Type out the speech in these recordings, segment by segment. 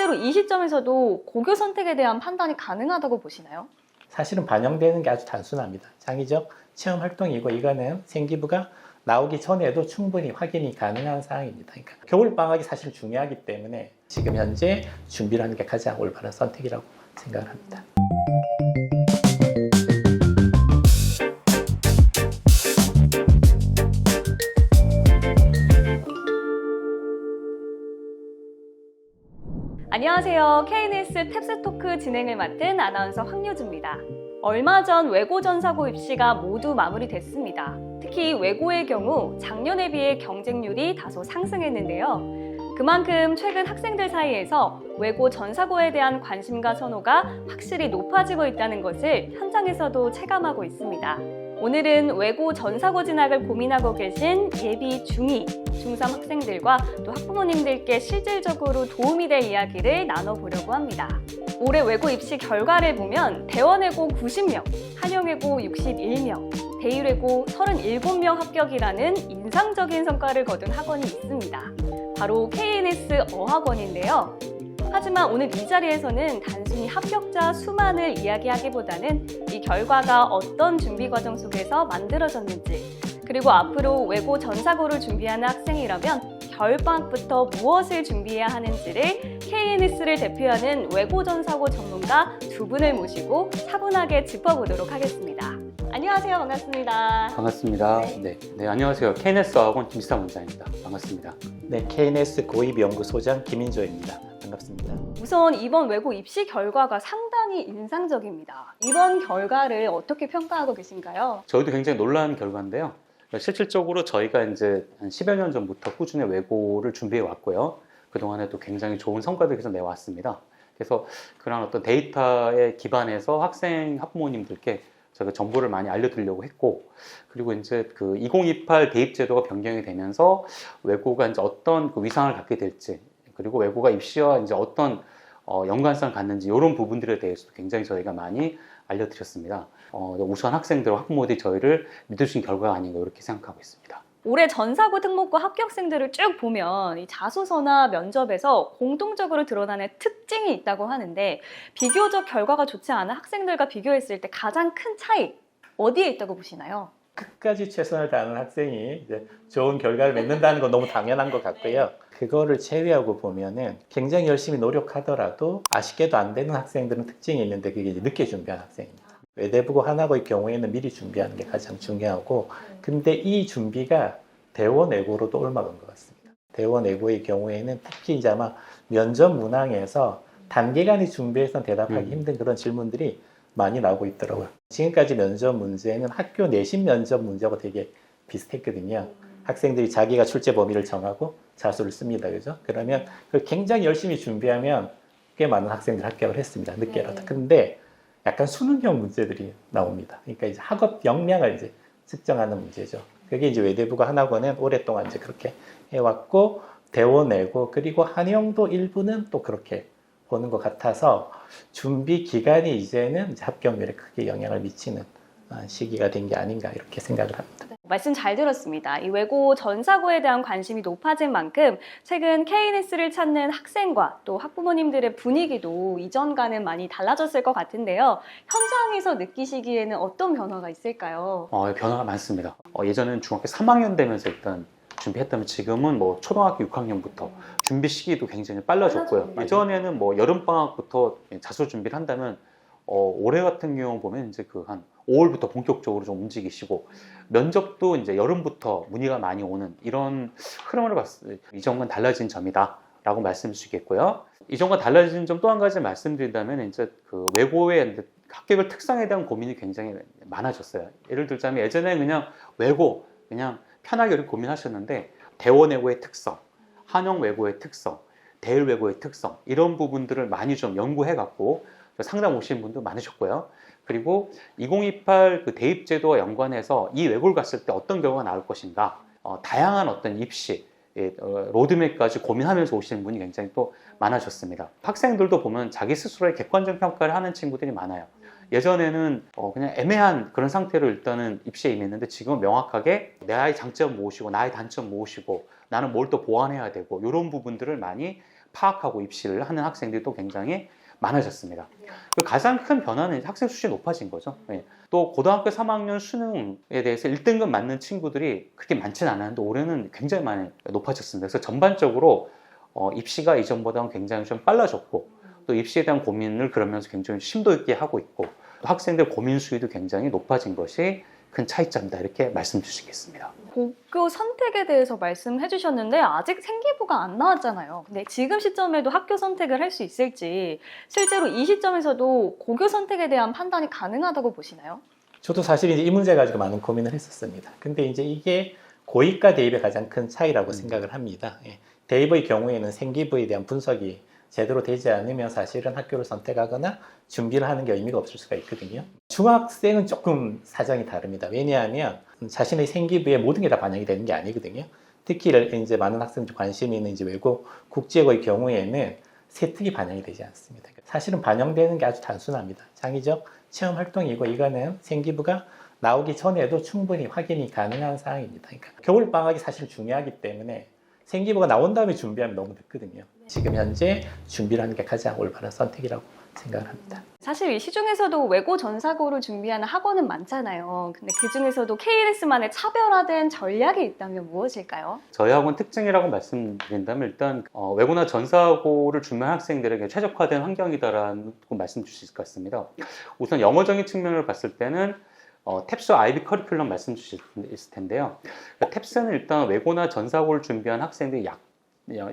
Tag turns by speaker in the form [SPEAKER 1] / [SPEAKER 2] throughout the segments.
[SPEAKER 1] 실제로 이 시점에서도 고교 선택에 대한 판단이 가능하다고 보시나요?
[SPEAKER 2] 사실은 반영되는 게 아주 단순합니다. 창의적 체험 활동이고 이거는 생기부가 나오기 전에도 충분히 확인이 가능한 사항입니다. 그러니까 겨울방학이 사실 중요하기 때문에 지금 현재 준비를 하는 게 가장 올바른 선택이라고 생각을 합니다.
[SPEAKER 1] 안녕하세요. KNS 탭스토크 진행을 맡은 아나운서 황유주입니다. 얼마 전 외고 전사고 입시가 모두 마무리됐습니다. 특히 외고의 경우 작년에 비해 경쟁률이 다소 상승했는데요. 그만큼 최근 학생들 사이에서 외고 전사고에 대한 관심과 선호가 확실히 높아지고 있다는 것을 현장에서도 체감하고 있습니다. 오늘은 외고 전사고 진학을 고민하고 계신 예비 중2, 중3 학생들과 또 학부모님들께 실질적으로 도움이 될 이야기를 나눠보려고 합니다. 올해 외고 입시 결과를 보면 대원외고 90명, 한영외고 61명, 대일외고 37명 합격이라는 인상적인 성과를 거둔 학원이 있습니다. 바로 KNS 어학원인데요. 하지만 오늘 이 자리에서는 단순히 합격자 수만을 이야기하기보다는 이 결과가 어떤 준비 과정 속에서 만들어졌는지, 그리고 앞으로 외고 전사고를 준비하는 학생이라면 겨울방학부터 무엇을 준비해야 하는지를 KNS를 대표하는 외고 전사고 전문가 두 분을 모시고 차분하게 짚어보도록 하겠습니다. 안녕하세요. 반갑습니다.
[SPEAKER 3] 반갑습니다. 네, 안녕하세요. KNS 어학원 김시삼 원장입니다. 반갑습니다.
[SPEAKER 2] 네, KNS 고입연구소장 김인조입니다. 반갑습니다.
[SPEAKER 1] 우선 이번 외고 입시 결과가 상당히 인상적입니다. 이번 결과를 어떻게 평가하고 계신가요?
[SPEAKER 3] 저희도 굉장히 놀라운 결과인데요. 실질적으로 저희가 이제 한 10여 년 전부터 꾸준히 외고를 준비해 왔고요. 그동안에도 굉장히 좋은 성과들 계속 내왔습니다. 그래서 그런 어떤 데이터에 기반해서 학생, 학부모님들께 저희가 정보를 많이 알려드리려고 했고, 그리고 이제 그 2028 대입 제도가 변경이 되면서 외고가 이제 어떤 그 위상을 갖게 될지, 그리고 외고가 입시와 이제 어떤 연관성을 갖는지 이런 부분들에 대해서도 굉장히 저희가 많이 알려드렸습니다. 우수한 학생들과 학부모들이 저희를 믿으신 결과가 아닌가 이렇게 생각하고 있습니다.
[SPEAKER 1] 올해 전사고 특목고 합격생들을 쭉 보면 이 자소서나 면접에서 공통적으로 드러나는 특징이 있다고 하는데, 비교적 결과가 좋지 않은 학생들과 비교했을 때 가장 큰 차이 어디에 있다고 보시나요?
[SPEAKER 2] 끝까지 최선을 다하는 학생이 이제 좋은 결과를 맺는다는 건 너무 당연한 것 같고요. 그거를 제외하고 보면은 굉장히 열심히 노력하더라도 아쉽게도 안 되는 학생들은 특징이 있는데 그게 이제 늦게 준비한 학생입니다. 외대부고 하나고의 경우에는 미리 준비하는 게 가장 중요하고, 근데 이 준비가 대원외고로도 옮아간 것 같습니다. 대원외고의 경우에는 특히 이제 아마 면접 문항에서 단기간에 준비해서 대답하기 힘든 그런 질문들이 많이 나오고 있더라고요. 지금까지 면접 문제는 학교 내신 면접 문제하고 되게 비슷했거든요. 학생들이 자기가 출제 범위를 정하고 자소를 씁니다. 그죠? 그러면 그걸 굉장히 열심히 준비하면 꽤 많은 학생들이 합격을 했습니다. 늦게라도. 근데 약간 수능형 문제들이 나옵니다. 그러니까 이제 학업 역량을 이제 측정하는 문제죠. 그게 이제 외대부고 하나고는 오랫동안 이제 그렇게 해왔고, 대원외고 그리고 한영도 일부는 또 그렇게 보는 것 같아서 준비 기간이 이제는 이제 합격률에 크게 영향을 미치는 시기가 된 게 아닌가 이렇게 생각을 합니다.
[SPEAKER 1] 말씀 잘 들었습니다. 이 외고 전사고에 대한 관심이 높아진 만큼 최근 KNS를 찾는 학생과 또 학부모님들의 분위기도 이전과는 많이 달라졌을 것 같은데요. 현장에서 느끼시기에는 어떤 변화가 있을까요?
[SPEAKER 3] 변화가 많습니다. 예전에는 중학교 3학년 되면서 일단 준비했다면 지금은 뭐 초등학교 6학년부터 준비 시기도 굉장히 빨라졌고요. 예전에는 뭐 여름방학부터 자소 준비를 한다면 올해 같은 경우 보면 이제 그 한 5월부터 본격적으로 좀 움직이시고, 면접도 이제 여름부터 문의가 많이 오는 이런 흐름을 봤을 때 이전과는 달라진 점이다 라고 말씀드릴 수 있겠고요. 이전과 달라진 점 또 한 가지 말씀드린다면 이제 그 외고의 합격을 특성에 대한 고민이 굉장히 많아졌어요. 예를 들자면 예전에 그냥 외고 그냥 편하게 이렇게 고민하셨는데, 대원외고의 특성, 한영외고의 특성, 대일외고의 특성 이런 부분들을 많이 좀 연구해 갖고 상담 오신 분도 많으셨고요. 그리고 2028 그 대입제도와 연관해서 이 외고를 갔을 때 어떤 결과가 나올 것인가, 다양한 어떤 입시 로드맵까지 고민하면서 오시는 분이 굉장히 또 많아졌습니다. 학생들도 보면 자기 스스로의 객관적 평가를 하는 친구들이 많아요. 예전에는 그냥 애매한 그런 상태로 일단은 입시에 임했는데, 지금은 명확하게 나의 장점 무엇이고 나의 단점 무엇이고 나는 뭘 또 보완해야 되고 이런 부분들을 많이 파악하고 입시를 하는 학생들이 또 굉장히 많아졌습니다. 그 가장 큰 변화는 학생 수준이 높아진 거죠. 예. 또 고등학교 3학년 수능에 대해서 1등급 맞는 친구들이 그렇게 많지는 않았는데 올해는 굉장히 많이 높아졌습니다. 그래서 전반적으로 입시가 이전보다는 굉장히 좀 빨라졌고 또 입시에 대한 고민을 그러면서 굉장히 심도 있게 하고 있고 또 학생들 고민 수위도 굉장히 높아진 것이 큰 차이점이다 이렇게 말씀드릴 수 있겠습니다.
[SPEAKER 1] 고교 선택에 대해서 말씀해 주셨는데 아직 생기부가 안 나왔잖아요. 근데 지금 시점에도 학교 선택을 할 수 있을지 실제로 이 시점에서도 고교 선택에 대한 판단이 가능하다고 보시나요?
[SPEAKER 2] 저도 사실 이제 이 문제 가지고 많은 고민을 했었습니다. 근데 이제 이게 고입과 대입의 가장 큰 차이라고 생각을 합니다. 예. 대입의 경우에는 생기부에 대한 분석이 제대로 되지 않으면 사실은 학교를 선택하거나 준비를 하는 게 의미가 없을 수가 있거든요. 중학생은 조금 사정이 다릅니다. 왜냐하면 자신의 생기부에 모든 게 다 반영이 되는 게 아니거든요. 특히 이제 많은 학생들이 관심이 있는 이제 외고 국제고의 경우에는 세특이 반영이 되지 않습니다. 사실은 반영되는 게 아주 단순합니다. 창의적 체험 활동이고 이거는 생기부가 나오기 전에도 충분히 확인이 가능한 사항입니다. 그러니까 겨울 방학이 사실 중요하기 때문에 생기부가 나온 다음에 준비하면 너무 늦거든요. 지금 현재 준비를 하는 게 가장 올바른 선택이라고 생각을 합니다.
[SPEAKER 1] 사실 이 시중에서도 외고 전사고를 준비하는 학원은 많잖아요. 근데 그 중에서도 KLS만의 차별화된 전략이 있다면 무엇일까요?
[SPEAKER 3] 저희 학원 특징이라고 말씀드린다면 일단 외고나 전사고를 준비한 학생들에게 최적화된 환경이다라는 말씀드릴 수 있을 것 같습니다. 우선 영어적인 측면을 봤을 때는 탭스 IB 커리큘럼 말씀 주실 텐데요. 그러니까 탭스는 일단 외고나 전사고를 준비한 학생들이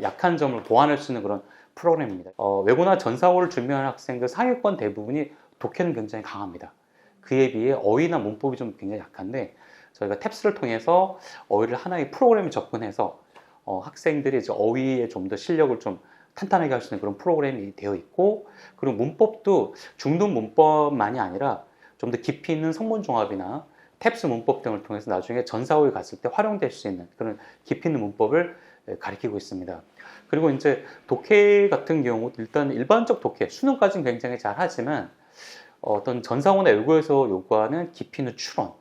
[SPEAKER 3] 약한 점을 보완할 수 있는 그런 프로그램입니다. 외고나 전사고를 준비한 학생들 상위권 대부분이 독해는 굉장히 강합니다. 그에 비해 어휘나 문법이 좀 굉장히 약한데 저희가 탭스를 통해서 어휘를 하나의 프로그램에 접근해서 학생들이 이제 어휘에 좀 더 실력을 좀 탄탄하게 할 수 있는 그런 프로그램이 되어 있고 그리고 문법도 중등 문법만이 아니라 좀 더 깊이 있는 성문 종합이나 탭스 문법 등을 통해서 나중에 전사고에 갔을 때 활용될 수 있는 그런 깊이 있는 문법을 가리키고 있습니다. 그리고 이제 독해 같은 경우 일단 일반적 독해, 수능까지는 굉장히 잘 하지만 어떤 전사고나 외고에서 요구하는 깊이 있는 추론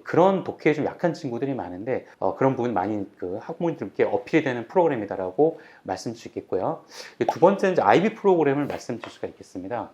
[SPEAKER 3] 그런 독해에 좀 약한 친구들이 많은데 그런 부분 많이 그 학부모님들께 어필이 되는 프로그램이다라고 말씀드릴 수 있겠고요. 두 번째는 이제 IB 프로그램을 말씀드릴 수가 있겠습니다.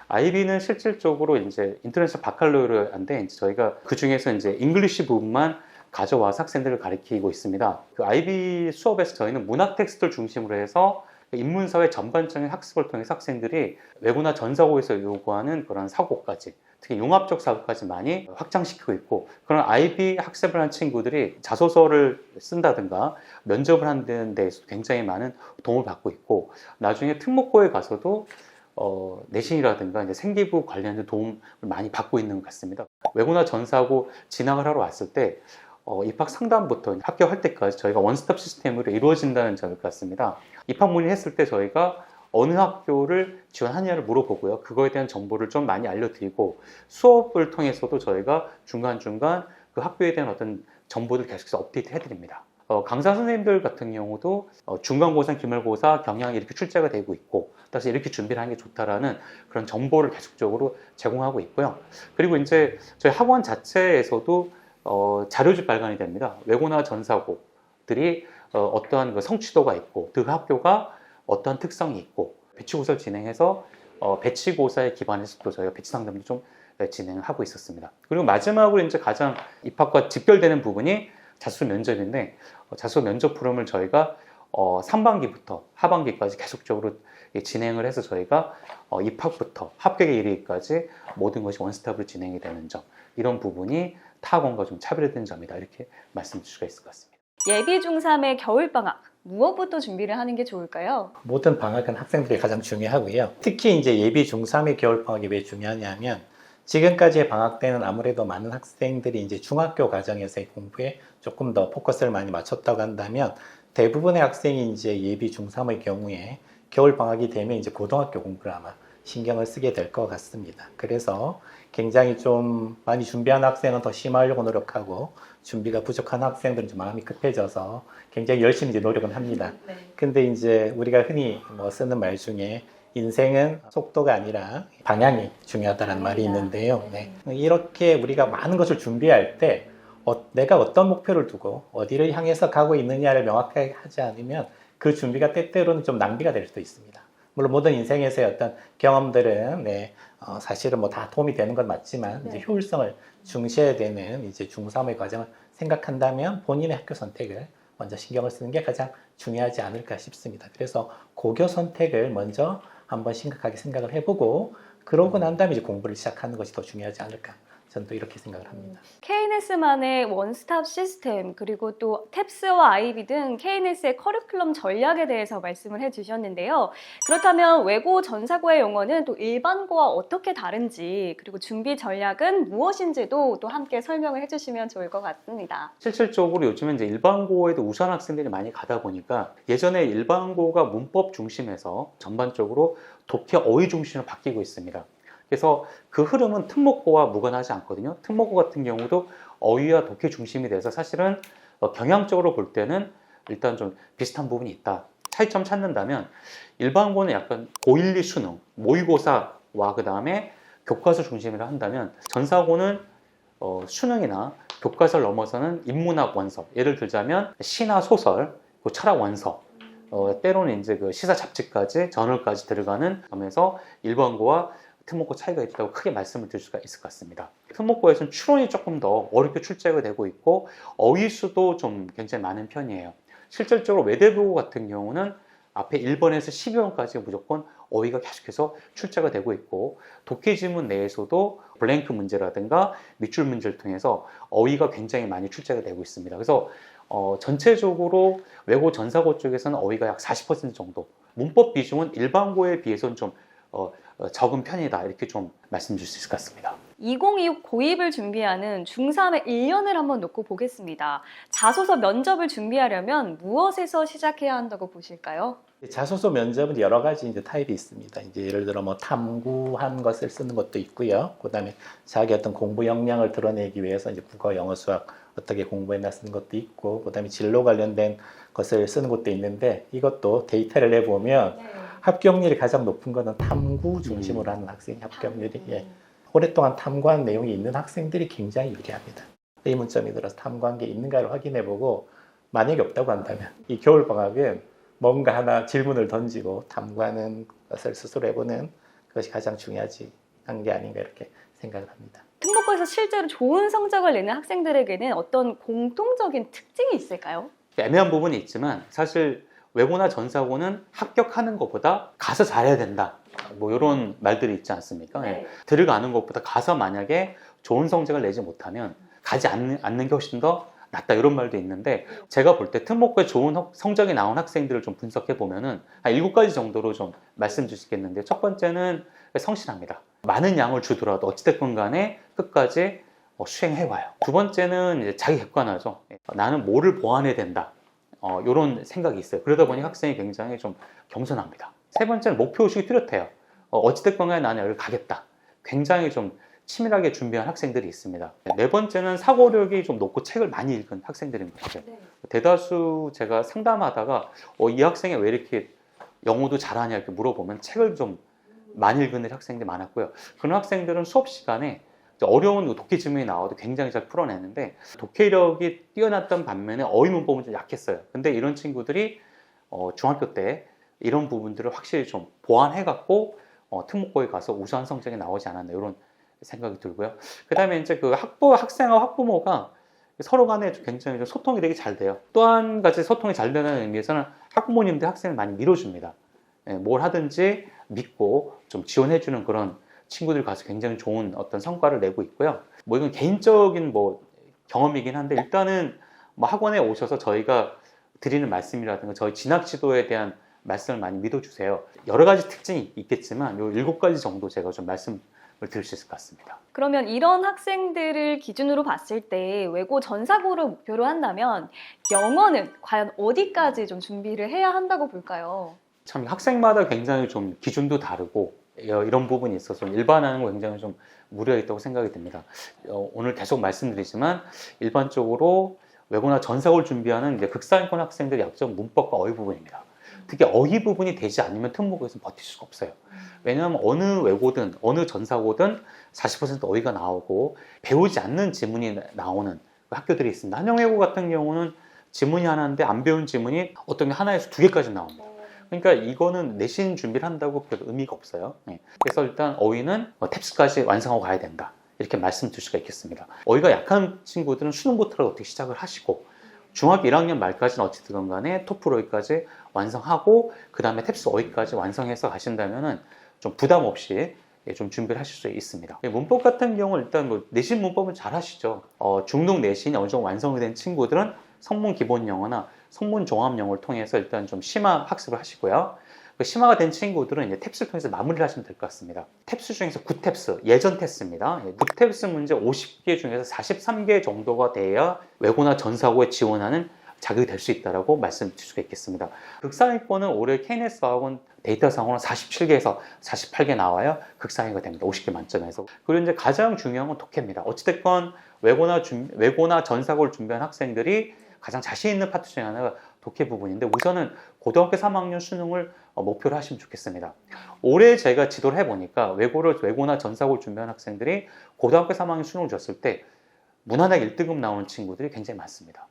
[SPEAKER 3] IB는 실질적으로 이제 인터내셔널 바칼로르인데 이제 저희가 그 중에서 이제 잉글리시 부분만 가져와서 학생들을 가르치고 있습니다. 그 IB 수업에서 저희는 문학 텍스트를 중심으로 해서 인문사회 전반적인 학습을 통해서 학생들이 외고나 전사고에서 요구하는 그런 사고까지 특히 융합적 사고까지 많이 확장시키고 있고 그런 IB 학습을 한 친구들이 자소서를 쓴다든가 면접을 하는 데에서 굉장히 많은 도움을 받고 있고 나중에 특목고에 가서도 내신이라든가 이제 생기부 관련된 도움을 많이 받고 있는 것 같습니다. 외고나 전사고 진학을 하러 왔을 때 입학 상담부터 합격할 때까지 저희가 원스톱 시스템으로 이루어진다는 점일 것 같습니다. 입학 문의했을 때 저희가 어느 학교를 지원하느냐를 물어보고요. 그거에 대한 정보를 좀 많이 알려드리고 수업을 통해서도 저희가 중간중간 그 학교에 대한 어떤 정보를 계속해서 업데이트 해드립니다. 강사 선생님들 같은 경우도 중간고사, 기말고사 경향이 이렇게 출제가 되고 있고 따라서 이렇게 준비를 하는 게 좋다라는 그런 정보를 계속적으로 제공하고 있고요. 그리고 이제 저희 학원 자체에서도 자료집 발간이 됩니다. 외고나 전사고들이 어떠한 그 성취도가 있고 그 학교가 어떠한 특성이 있고 배치고사를 진행해서 배치고사에 기반해서 또 저희가 배치 상담도 좀 진행을 하고 있었습니다. 그리고 마지막으로 이제 가장 입학과 직결되는 부분이 자소 면접인데 자소 면접 프로그램을 저희가 3반기부터 하반기까지 계속적으로 진행을 해서 저희가 입학부터 합격에 이르기까지 모든 것이 원스톱으로 진행이 되는 점 이런 부분이 타 학원과 좀 차별화된 점이다 이렇게 말씀드릴 수가 있을 것 같습니다.
[SPEAKER 1] 예비 중3의 겨울방학 무엇부터 준비를 하는 게 좋을까요?
[SPEAKER 2] 모든 방학은 학생들이 가장 중요하고요. 특히 이제 예비 중3의 겨울방학이 왜 중요하냐면 지금까지의 방학 때는 아무래도 많은 학생들이 이제 중학교 과정에서의 공부에 조금 더 포커스를 많이 맞췄다고 한다면 대부분의 학생이 이제 예비 중3의 경우에 겨울 방학이 되면 이제 고등학교 공부를 아마 신경을 쓰게 될 것 같습니다. 그래서 굉장히 좀 많이 준비한 학생은 더 심화하려고 노력하고 준비가 부족한 학생들은 좀 마음이 급해져서 굉장히 열심히 이제 노력은 합니다. 근데 이제 우리가 흔히 쓰는 말 중에 인생은 속도가 아니라 방향이 중요하다는 말이 있는데요. 네. 이렇게 우리가 많은 것을 준비할 때 내가 어떤 목표를 두고 어디를 향해서 가고 있느냐를 명확하게 하지 않으면 그 준비가 때때로는 좀 낭비가 될 수도 있습니다. 물론 모든 인생에서의 어떤 경험들은 사실은 뭐 다 도움이 되는 건 맞지만 이제 효율성을 중시해야 되는 이제 중3의 과정을 생각한다면 본인의 학교 선택을 먼저 신경을 쓰는 게 가장 중요하지 않을까 싶습니다. 그래서 고교 선택을 먼저 한번 심각하게 생각을 해보고 그러고 난 다음에 이제 공부를 시작하는 것이 더 중요하지 않을까. 저는 또 이렇게 생각을 합니다.
[SPEAKER 1] KNS만의 원스톱 시스템 그리고 또 탭스와 아이비 등 KNS의 커리큘럼 전략에 대해서 말씀을 해주셨는데요. 그렇다면 외고 전사고의 용어는 또 일반고와 어떻게 다른지 그리고 준비 전략은 무엇인지도 또 함께 설명을 해주시면 좋을 것 같습니다.
[SPEAKER 3] 실질적으로 요즘은 이제 일반고에도 우수한 학생들이 많이 가다 보니까 예전에 일반고가 문법 중심에서 전반적으로 독해 어휘 중심으로 바뀌고 있습니다. 그래서 그 흐름은 특목고와 무관하지 않거든요. 특목고 같은 경우도 어휘와 독해 중심이 돼서 사실은 경향적으로 볼 때는 일단 좀 비슷한 부분이 있다. 차이점 찾는다면 일반고는 약간 고1, 2 수능, 모의고사와 그 다음에 교과서 중심이라 한다면 전사고는 수능이나 교과서를 넘어서는 인문학 원서, 예를 들자면 시나 소설, 철학 원서, 때로는 이제 그 시사 잡지까지 저널까지 들어가는 점에서 일반고와 특목고 차이가 있다고 크게 말씀을 드릴 수가 있을 것 같습니다. 특목고에서는 추론이 조금 더 어렵게 출제가 되고 있고 어휘 수도 좀 굉장히 많은 편이에요. 실질적으로 외대부고 같은 경우는 앞에 1번에서 12번까지 무조건 어휘가 계속해서 출제가 되고 있고 독해 지문 내에서도 블랭크 문제라든가 밑줄 문제를 통해서 어휘가 굉장히 많이 출제가 되고 있습니다. 그래서 전체적으로 외고 전사고 쪽에서는 어휘가 약 40% 정도, 문법 비중은 일반고에 비해서는 좀 적은 편이다, 이렇게 좀 말씀드릴 수 있을 것 같습니다.
[SPEAKER 1] 2026 고입을 준비하는 중3의 1년을 한번 놓고 보겠습니다. 자소서 면접을 준비하려면 무엇에서 시작해야 한다고 보실까요?
[SPEAKER 2] 자소서 면접은 여러 가지 이제 타입이 있습니다. 이제 예를 들어 뭐 탐구한 것을 쓰는 것도 있고요. 그다음에 자기 어떤 공부 역량을 드러내기 위해서 이제 국어, 영어, 수학 어떻게 공부했나 쓰는 것도 있고, 그다음에 진로 관련된 것을 쓰는 것도 있는데 이것도 데이터를 내보면 합격률이 가장 높은 거는 탐구 중심으로 하는 학생 합격률이 오랫동안 탐구한 내용이 있는 학생들이 굉장히 유리합니다. 의문점이 들어서 탐구한 게 있는가를 확인해보고 만약에 없다고 한다면 이 겨울방학은 뭔가 하나 질문을 던지고 탐구하는 것을 스스로 해보는 것이 가장 중요하지 한 게 아닌가 이렇게 생각을 합니다.
[SPEAKER 1] 특목고에서 실제로 좋은 성적을 내는 학생들에게는 어떤 공통적인 특징이 있을까요?
[SPEAKER 3] 애매한 부분이 있지만 사실 외고나 전사고는 합격하는 것보다 가서 잘해야 된다, 뭐 이런 말들이 있지 않습니까?
[SPEAKER 1] 네.
[SPEAKER 3] 들어가는 것보다 가서 만약에 좋은 성적을 내지 못하면 가지 않는 게 훨씬 더 낫다, 이런 말도 있는데 제가 볼 때 특목고에 좋은 성적이 나온 학생들을 좀 분석해 보면은 한 7가지 정도로 좀 말씀드릴 수 있겠는데, 첫 번째는 성실합니다. 많은 양을 주더라도 어찌됐건 간에 끝까지 수행해와요. 두 번째는 이제 자기 객관화죠. 나는 뭐를 보완해야 된다, 이런 생각이 있어요. 그러다 보니 학생이 굉장히 좀 겸손합니다. 세 번째는 목표의식이 뚜렷해요. 어찌됐건 간에 나는 여기 가겠다, 굉장히 좀 치밀하게 준비한 학생들이 있습니다. 네 번째는 사고력이 좀 높고 책을 많이 읽은 학생들입니다. 대다수 제가 상담하다가 이 학생이 왜 이렇게 영어도 잘하냐 이렇게 물어보면 책을 좀 많이 읽는 학생들이 많았고요. 그런 학생들은 수업 시간에 어려운 독해 지문이 나와도 굉장히 잘 풀어내는데 독해력이 뛰어났던 반면에 어휘 문법은 좀 약했어요. 근데 이런 친구들이 중학교 때 이런 부분들을 확실히 좀 보완해갖고 특목고에 가서 우수한 성적이 나오지 않았나, 이런 생각이 들고요. 그 다음에 이제 그 학생과 학부모가 서로 간에 굉장히 좀 소통이 되게 잘 돼요. 또 한 가지 소통이 잘 되는 의미에서는 학부모님들 학생을 많이 밀어줍니다. 뭘 하든지 믿고 좀 지원해주는 그런 친구들 가서 굉장히 좋은 어떤 성과를 내고 있고요. 뭐 이건 개인적인 뭐 경험이긴 한데, 일단은 뭐 학원에 오셔서 저희가 드리는 말씀이라든가 저희 진학 지도에 대한 말씀을 많이 믿어주세요. 여러 가지 특징이 있겠지만 요 7가지 정도 제가 좀 말씀을 드릴 수 있을 것 같습니다.
[SPEAKER 1] 그러면 이런 학생들을 기준으로 봤을 때 외고 전사고를 목표로 한다면 영어는 과연 어디까지 좀 준비를 해야 한다고 볼까요?
[SPEAKER 3] 참 학생마다 굉장히 좀 기준도 다르고 이런 부분이 있어서 일반화하는 거 굉장히 좀 무리가 있다고 생각이 듭니다. 오늘 계속 말씀드리지만 일반적으로 외고나 전사고를 준비하는 이제 극상위권 학생들의 약점 문법과 어휘 부분입니다. 특히 어휘 부분이 되지 않으면 특목고에서 버틸 수가 없어요. 왜냐하면 어느 외고든 어느 전사고든 40% 어휘가 나오고 배우지 않는 지문이 나오는 학교들이 있습니다. 한영외고 같은 경우는 지문이 하나인데 안 배운 지문이 어떤 게 하나에서 2개까지 나옵니다. 그러니까 이거는 내신 준비를 한다고 별 의미가 없어요. 그래서 일단 어휘는 탭스까지 완성하고 가야 된다. 이렇게 말씀드릴 수가 있겠습니다. 어휘가 약한 친구들은 수능부터 어떻게 시작을 하시고 중학교 1학년 말까지는 어찌든 간에 토플 어휘까지 완성하고 그 다음에 탭스 어휘까지 완성해서 가신다면은 좀 부담 없이 좀 준비를 하실 수 있습니다. 문법 같은 경우는 일단 뭐 내신 문법은 잘 하시죠. 중등 내신이 어느 정도 완성이 된 친구들은 성문 기본 영어나 성문 종합 영어를 통해서 일단 좀 심화 학습을 하시고요. 그 심화가 된 친구들은 이제 탭스를 통해서 마무리를 하시면 될 것 같습니다. 탭스 중에서 9탭스, 예전 테스트입니다. 9탭스 문제 50개 중에서 43개 정도가 돼야 외고나 전사고에 지원하는 자격이 될 수 있다고 말씀드릴 수가 있겠습니다. 극상위권은 올해 KNS학원 데이터상으로는 47개에서 48개 나와요. 극상위가 됩니다. 50개 만점에서. 그리고 이제 가장 중요한 건 독해입니다. 어찌됐건 외고나 전사고를 준비한 학생들이 가장 자신 있는 파트 중에 하나가 독해 부분인데 우선은 고등학교 3학년 수능을 목표로 하시면 좋겠습니다. 올해 제가 지도를 해보니까 외고나 전사고를 준비한 학생들이 고등학교 3학년 수능을 줬을 때 무난하게 1등급 나오는 친구들이 굉장히 많습니다.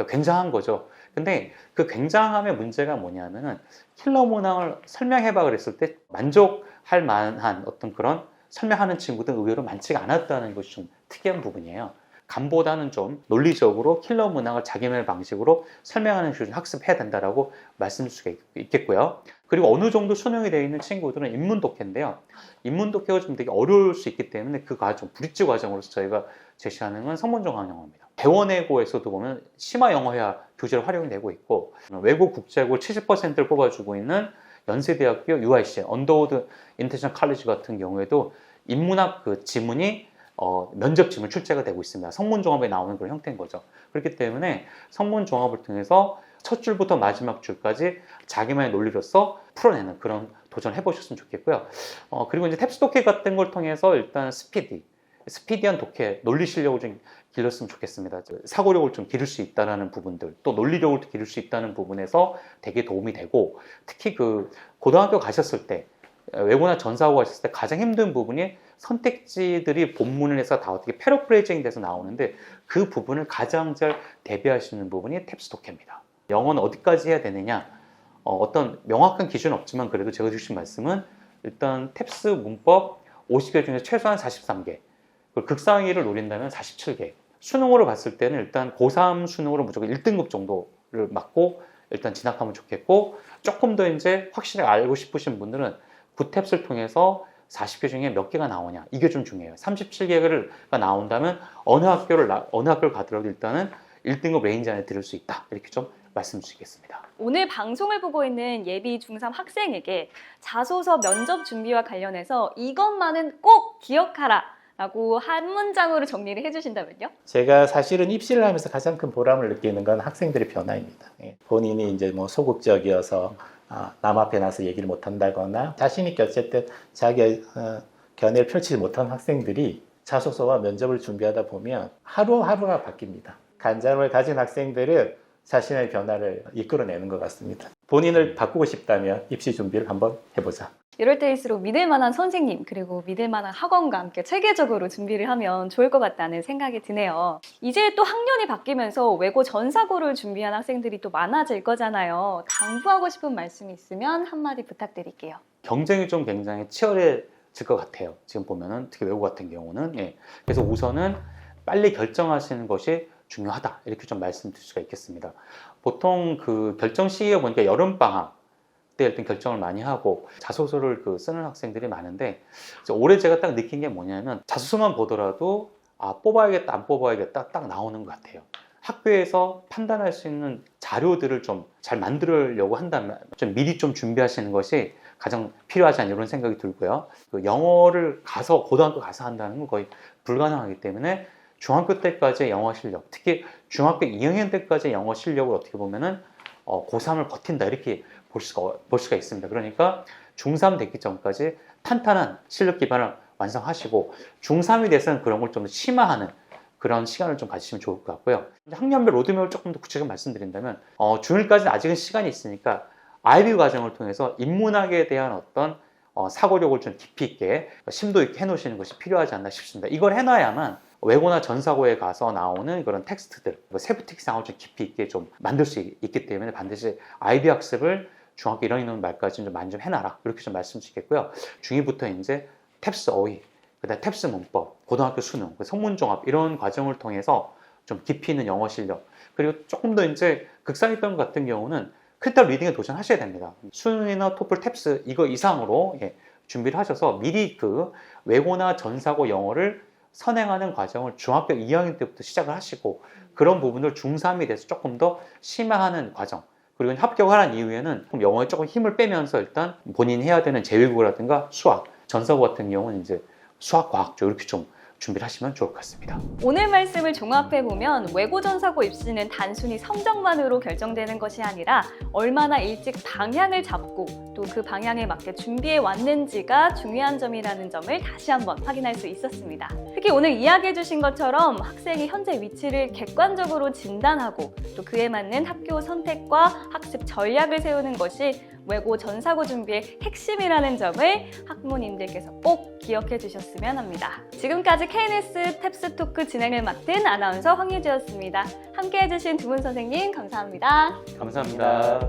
[SPEAKER 3] 굉장한 거죠. 근데 그 굉장함의 문제가 뭐냐면은 킬러 문항을 설명해봐 그랬을 때 만족할 만한 어떤 그런 설명하는 친구들은 의외로 많지가 않았다는 것이 좀 특이한 부분이에요. 감보다는 좀 논리적으로 킬러 문항을 자기만의 방식으로 설명하는 식으로 학습해야 된다라고 말씀드릴 수가 있겠고요. 그리고 어느 정도 수능이 되어 있는 친구들은 인문 독해인데요. 인문 독해가 좀 되게 어려울 수 있기 때문에 그 과정, 브릿지 과정으로서 저희가 제시하는 건 성문종합 영어입니다. 대원외고에서도 보면 심화 영어회화 교재로 활용이 되고 있고 외국 국제학을 70%를 뽑아주고 있는 연세대학교 UIC, 언더우드 인터내셔널 칼리지 같은 경우에도 인문학 그 지문이 면접 지문 출제가 되고 있습니다. 성문종합에 나오는 그런 형태인 거죠. 그렇기 때문에 성문종합을 통해서 첫 줄부터 마지막 줄까지 자기만의 논리로서 풀어내는 그런 도전을 해보셨으면 좋겠고요. 그리고 이제 탭스 독해 같은 걸 통해서 일단 스피디한 독해, 논리 실력을 좀 길렀으면 좋겠습니다. 사고력을 좀 기를 수 있다는 부분들, 또 논리력을 기를 수 있다는 부분에서 되게 도움이 되고, 특히 그 고등학교 가셨을 때, 외고나 전사고 가셨을 때 가장 힘든 부분이 선택지들이 본문에서 다 어떻게 패러프레이징 돼서 나오는데 그 부분을 가장 잘 대비하시는 부분이 탭스 독해입니다. 영어는 어디까지 해야 되느냐? 어떤 명확한 기준은 없지만 그래도 제가 주신 말씀은 일단 탭스 문법 50개 중에서 최소한 43개, 극상위를 노린다면 47개. 수능으로 봤을 때는 일단 고3 수능으로 무조건 1등급 정도를 맞고 일단 진학하면 좋겠고, 조금 더 이제 확실히 알고 싶으신 분들은 9탭스를 통해서 40개 중에 몇 개가 나오냐, 이게 좀 중요해요. 37개가 나온다면 어느 학교를 가더라도 일단은 1등급 레인지 안에 들을 수 있다, 이렇게 좀 말씀드리겠습니다.
[SPEAKER 1] 오늘 방송을 보고 있는 예비 중3 학생에게 자소서 면접 준비와 관련해서 이것만은 꼭 기억하라 라고 한 문장으로 정리를 해주신다면요?
[SPEAKER 2] 제가 사실은 입시를 하면서 가장 큰 보람을 느끼는 건 학생들의 변화입니다. 본인이 이제 뭐 소극적이어서 남 앞에 나서 얘기를 못한다거나 자신 있게 어쨌든 자기의 견해를 펼치지 못한 학생들이 자소서와 면접을 준비하다 보면 하루하루가 바뀝니다. 간장을 가진 학생들은 자신의 변화를 이끌어내는 것 같습니다. 본인을 바꾸고 싶다면 입시 준비를 한번 해보자.
[SPEAKER 1] 이럴 때일수록 믿을 만한 선생님 그리고 믿을 만한 학원과 함께 체계적으로 준비를 하면 좋을 것 같다는 생각이 드네요. 이제 또 학년이 바뀌면서 외고 전사고를 준비한 학생들이 또 많아질 거잖아요. 당부하고 싶은 말씀이 있으면 한마디 부탁드릴게요.
[SPEAKER 3] 경쟁이 좀 굉장히 치열해질 것 같아요. 지금 보면은 특히 외고 같은 경우는. 그래서 우선은 빨리 결정하시는 것이 중요하다, 이렇게 좀 말씀드릴 수가 있겠습니다. 보통 그 결정 시기가 보니까 여름방학 때 일단 결정을 많이 하고 자소서를 쓰는 학생들이 많은데, 올해 제가 딱 느낀 게 뭐냐면 자소서만 보더라도 뽑아야겠다 안 뽑아야겠다 딱 나오는 것 같아요. 학교에서 판단할 수 있는 자료들을 좀 잘 만들려고 한다면 좀 미리 좀 준비하시는 것이 가장 필요하지 않나 이런 생각이 들고요. 영어를 고등학교 가서 한다는 건 거의 불가능하기 때문에 중학교 때까지의 영어 실력, 특히 중학교 2학년 때까지의 영어 실력을 어떻게 보면은 고3을 버틴다, 이렇게 볼 수가 있습니다. 그러니까 중3 되기 전까지 탄탄한 실력 기반을 완성하시고 중3이 돼서는 그런 걸 좀 심화하는 그런 시간을 좀 가지시면 좋을 것 같고요. 학년별 로드맵을 조금 더 구체적으로 말씀드린다면 중1까지는 아직은 시간이 있으니까 IB 과정을 통해서 인문학에 대한 어떤 사고력을 좀 깊이 있게 심도 있게 해놓으시는 것이 필요하지 않나 싶습니다. 이걸 해놔야만 외고나 전사고에 가서 나오는 그런 텍스트들, 세부 특성을 좀 깊이 있게 좀 만들 수 있기 때문에 반드시 아이디 학습을 중학교 1학년 말까지 좀 많이 좀 해놔라. 이렇게 좀 말씀드리겠고요. 중2부터 이제 탭스 어휘, 그다음 탭스 문법, 고등학교 수능, 성문 종합 이런 과정을 통해서 좀 깊이 있는 영어 실력, 그리고 조금 더 이제 극상위권 같은 경우는 크리티컬 리딩에 도전하셔야 됩니다. 수능이나 토플, 탭스 이거 이상으로 준비를 하셔서 미리 그 외고나 전사고 영어를 선행하는 과정을 중학교 2학년 때부터 시작을 하시고 그런 부분을 중3이 돼서 조금 더 심화하는 과정, 그리고 합격을 한 이후에는 영어에 조금 힘을 빼면서 일단 본인이 해야 되는 재외국어라든가 수학, 전사고 같은 경우는 이제 수학, 과학 쪽 이렇게 좀 준비를 하시면 좋을 것 같습니다.
[SPEAKER 1] 오늘 말씀을 종합해보면 외고전사고 입시는 단순히 성적만으로 결정되는 것이 아니라 얼마나 일찍 방향을 잡고 또 그 방향에 맞게 준비해 왔는지가 중요한 점이라는 점을 다시 한번 확인할 수 있었습니다. 특히 오늘 이야기해 주신 것처럼 학생이 현재 위치를 객관적으로 진단하고 또 그에 맞는 학교 선택과 학습 전략을 세우는 것이 외고 전사고 준비의 핵심이라는 점을 학부모님들께서 꼭 기억해 주셨으면 합니다. 지금까지 KNS 탭스 토크 진행을 맡은 아나운서 황유주였습니다. 함께 해주신 두 분 선생님 감사합니다.
[SPEAKER 3] 감사합니다.